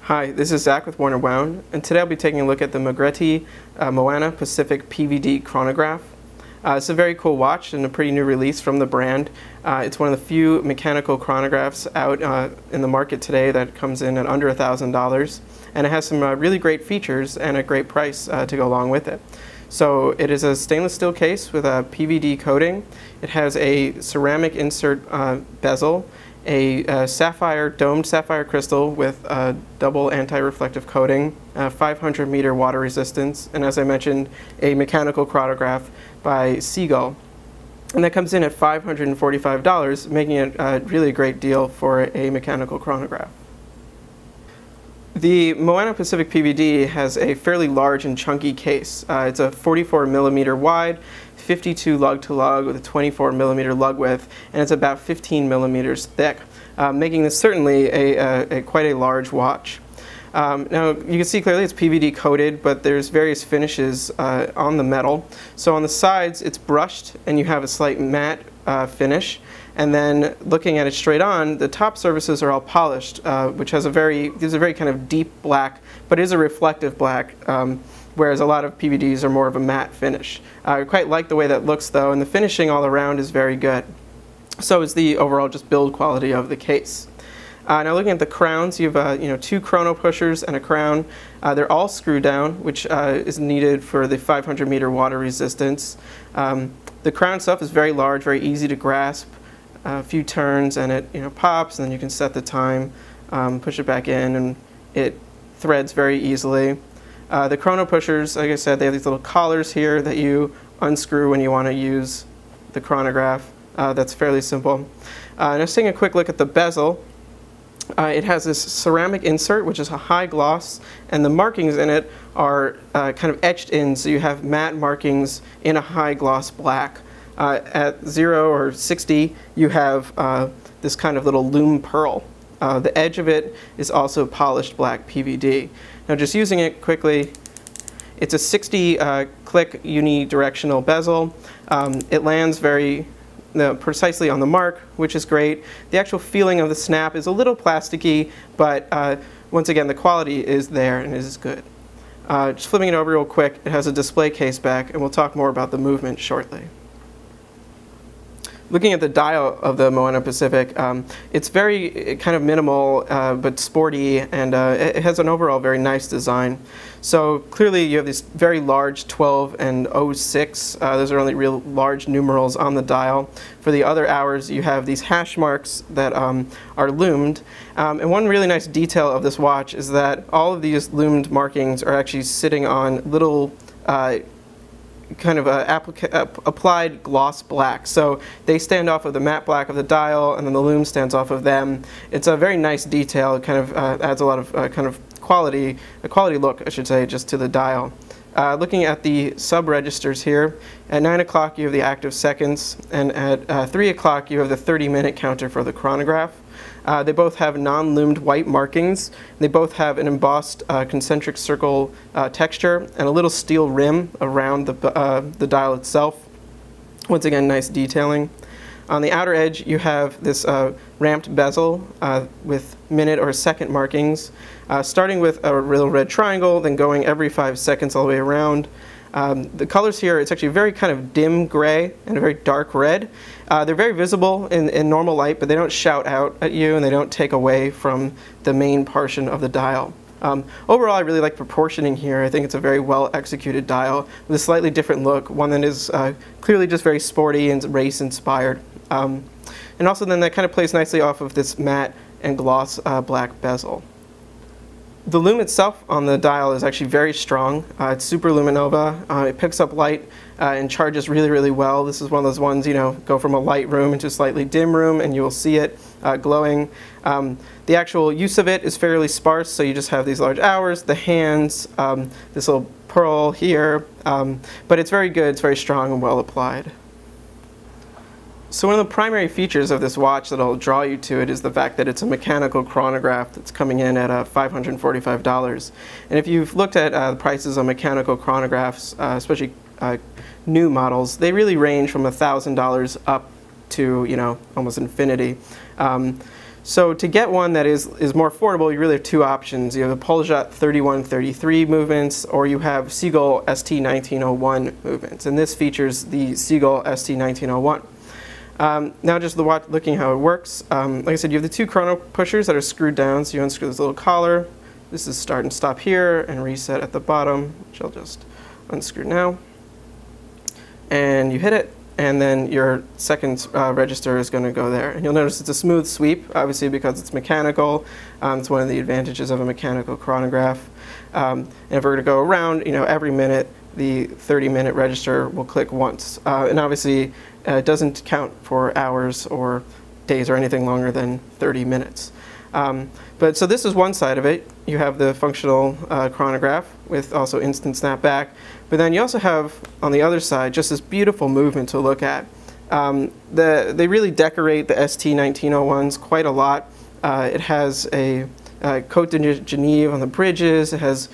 Hi, this is Zach with Warner Wound, and today I'll be taking a look at the Magrette Moana Pacific PVD Chronograph. It's a very cool watch and a pretty new release from the brand. It's one of the few mechanical chronographs out in the market today that comes in at under $1,000, and it has some really great features and a great price to go along with it. So it is a stainless steel case with a PVD coating. It has a ceramic insert bezel, a domed sapphire crystal with a double anti-reflective coating, 500 meter water resistance, and as I mentioned, a mechanical chronograph by Seagull. And that comes in at $545, making it really a great deal for a mechanical chronograph. The Moana Pacific PVD has a fairly large and chunky case. It's a 44 millimeter wide, 52 lug to lug with a 24 millimeter lug width, and it's about 15 millimeters thick, making this certainly quite a large watch. Now you can see clearly it's PVD coated, but there's various finishes on the metal. So on the sides it's brushed and you have a slight matte finish. And then looking at it straight on, the top surfaces are all polished, which gives a very kind of deep black, but is a reflective black, whereas a lot of PVDs are more of a matte finish. I quite like the way that looks though, and the finishing all around is very good. So is the overall just build quality of the case. Now looking at the crowns, you have two chrono pushers and a crown. They're all screw down, which is needed for the 500 meter water resistance. The crown itself is very large, very easy to grasp. A few turns and it pops, and then you can set the time, push it back in, and it threads very easily. The chrono pushers, like I said, they have these little collars here that you unscrew when you want to use the chronograph. That's fairly simple. Now just taking a quick look at the bezel. It has this ceramic insert, which is a high gloss, and the markings in it are kind of etched in, so you have matte markings in a high gloss black. At 0 or 60, you have this kind of little lume pearl. The edge of it is also polished black PVD. Now just using it quickly, it's a 60 click unidirectional bezel. It lands very precisely on the mark, which is great. The actual feeling of the snap is a little plasticky, but once again the quality is there and it is good. Just flipping it over real quick, it has a display case back, and we'll talk more about the movement shortly. Looking at the dial of the Moana Pacific, it's very kind of minimal but sporty, and it has an overall very nice design. So clearly you have these very large 12 and 06. Those are only real large numerals on the dial. For the other hours you have these hash marks that are loomed. And one really nice detail of this watch is that all of these loomed markings are actually sitting on little kind of applied gloss black. So they stand off of the matte black of the dial, and then the loom stands off of them. It's a very nice detail. It kind of adds a lot of kind of quality, a quality look, I should say, just to the dial. Looking at the sub-registers here, at 9 o'clock you have the active seconds, and at 3 o'clock you have the 30-minute counter for the chronograph. They both have non-loomed white markings. They both have an embossed concentric circle texture and a little steel rim around the dial itself. Once again, nice detailing. On the outer edge you have this ramped bezel with minute or second markings, starting with a little red triangle, then going every 5 seconds all the way around. The colors here, it's actually very kind of dim gray and a very dark red. They're very visible in normal light, but they don't shout out at you and they don't take away from the main portion of the dial. Overall, I really like proportioning here. I think it's a very well executed dial with a slightly different look, one that is clearly just very sporty and race inspired. And also then that kind of plays nicely off of this matte and gloss black bezel. The loom itself on the dial is actually very strong. It's super luminova. It picks up light and charges really, really well. This is one of those ones, go from a light room into a slightly dim room and you will see it glowing. The actual use of it is fairly sparse, so you just have these large hours, the hands, this little pearl here, but it's very good, it's very strong and well applied. So one of the primary features of this watch that will draw you to it is the fact that it's a mechanical chronograph that's coming in at $545. And if you've looked at the prices on mechanical chronographs, especially new models, they really range from $1,000 up to almost infinity. So to get one that is more affordable, you really have two options. You have the Poljot 3133 movements, or you have Seagull ST1901 movements. And this features the Seagull ST1901. Now just looking how it works. Like I said, you have the two chrono pushers that are screwed down, so you unscrew this little collar. This is start and stop here, and reset at the bottom, which I'll just unscrew now. And you hit it, and then your second register is going to go there. And you'll notice it's a smooth sweep, obviously because it's mechanical. It's one of the advantages of a mechanical chronograph. And if we're going to go around, every minute, the 30-minute register will click once. And obviously, it doesn't count for hours or days or anything longer than 30 minutes. But so this is one side of it. You have the functional chronograph with also instant snapback. But then you also have, on the other side, just this beautiful movement to look at. They really decorate the ST1901s quite a lot. It has a Cote de Genève on the bridges. It has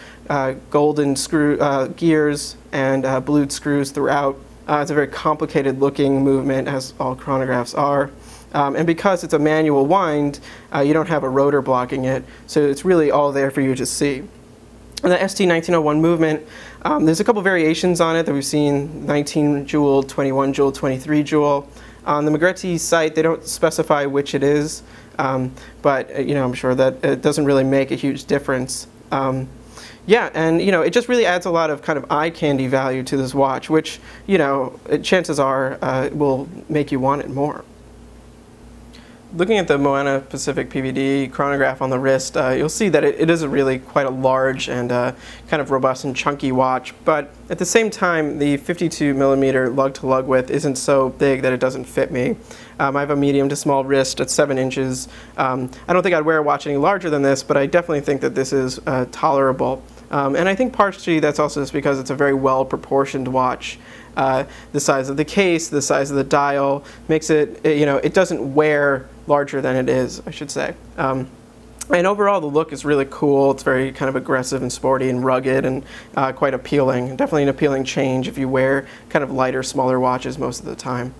golden gears and blued screws throughout. It's a very complicated looking movement, as all chronographs are. And because it's a manual wind, you don't have a rotor blocking it, so it's really all there for you to see. And the ST1901 movement, there's a couple variations on it that we've seen: 19 joule, 21 joule, 23 joule. On the Magrette site, they don't specify which it is, but I'm sure that it doesn't really make a huge difference. Yeah, and it just really adds a lot of kind of eye candy value to this watch, which chances are will make you want it more. Looking at the Moana Pacific PVD chronograph on the wrist, you'll see that it is really quite a large and kind of robust and chunky watch, but at the same time, the 52mm lug-to-lug width isn't so big that it doesn't fit me. I have a medium to small wrist at 7 inches. I don't think I'd wear a watch any larger than this, but I definitely think that this is tolerable. And I think partially that's also just because it's a very well-proportioned watch. The size of the case, the size of the dial makes it, it doesn't wear larger than it is, I should say. And overall, the look is really cool. It's very kind of aggressive and sporty and rugged and quite appealing. Definitely an appealing change if you wear kind of lighter, smaller watches most of the time.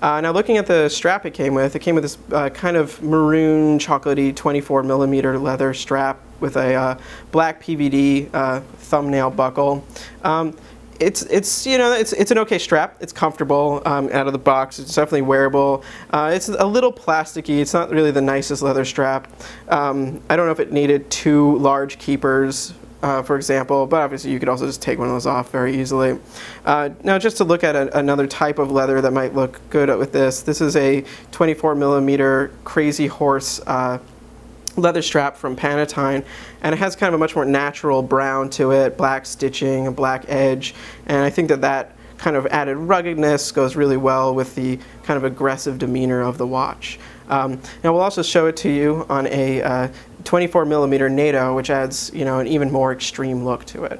Now looking at the strap it came with this kind of maroon, chocolatey 24mm leather strap with a black PVD thumbnail buckle. It's an okay strap. It's comfortable out of the box. It's definitely wearable. It's a little plasticky. It's not really the nicest leather strap. I don't know if it needed 2 large keepers, for example, but obviously you could also just take one of those off very easily. Now just to look at another type of leather that might look good with this. This is a 24mm Crazy Horse leather strap from Panatine, and it has kind of a much more natural brown to it, black stitching, a black edge, and I think that kind of added ruggedness goes really well with the kind of aggressive demeanor of the watch. Now we'll also show it to you on a 24mm Nato, which adds an even more extreme look to it.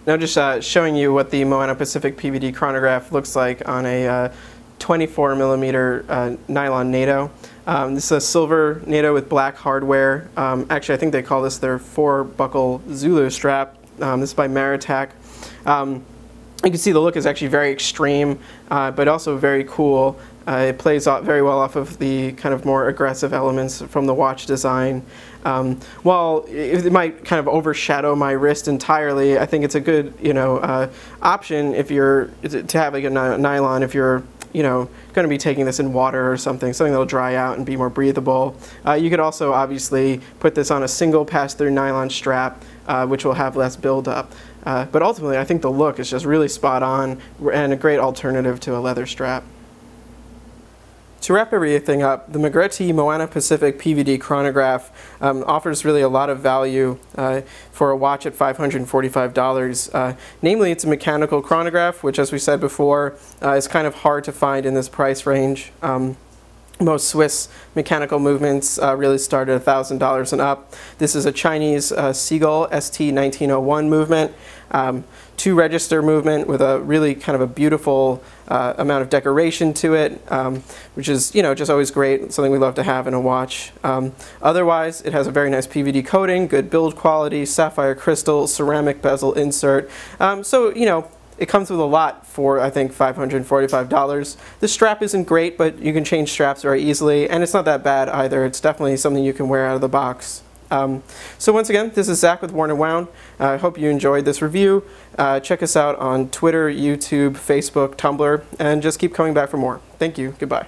Now just showing you what the Moana Pacific PVD chronograph looks like on a 24mm nylon Nato. This is a silver Nato with black hardware. Actually, I think they call this their 4-buckle Zulu strap. This is by Magrette. You can see the look is actually very extreme, but also very cool. It plays very well off of the kind of more aggressive elements from the watch design. While it might kind of overshadow my wrist entirely, I think it's a good option if you're to have like a nylon if you're going to be taking this in water or something that'll dry out and be more breathable. You could also obviously put this on a single pass-through nylon strap, which will have less buildup. But ultimately, I think the look is just really spot on and a great alternative to a leather strap. To wrap everything up, the Magrette Moana Pacific PVD chronograph offers really a lot of value for a watch at $545. Namely, it's a mechanical chronograph, which, as we said before, is kind of hard to find in this price range. Most Swiss mechanical movements really start at $1,000 and up. This is a Chinese Seagull ST1901 movement, 2-register movement with a really kind of a beautiful amount of decoration to it, which is just always great, something we love to have in a watch. Otherwise, it has a very nice PVD coating, good build quality, sapphire crystal, ceramic bezel insert. So it comes with a lot for, I think, $545. The strap isn't great, but you can change straps very easily, and it's not that bad either. It's definitely something you can wear out of the box. So once again, this is Zach with Worn and Wound. I hope you enjoyed this review. Check us out on Twitter, YouTube, Facebook, Tumblr, and just keep coming back for more. Thank you. Goodbye.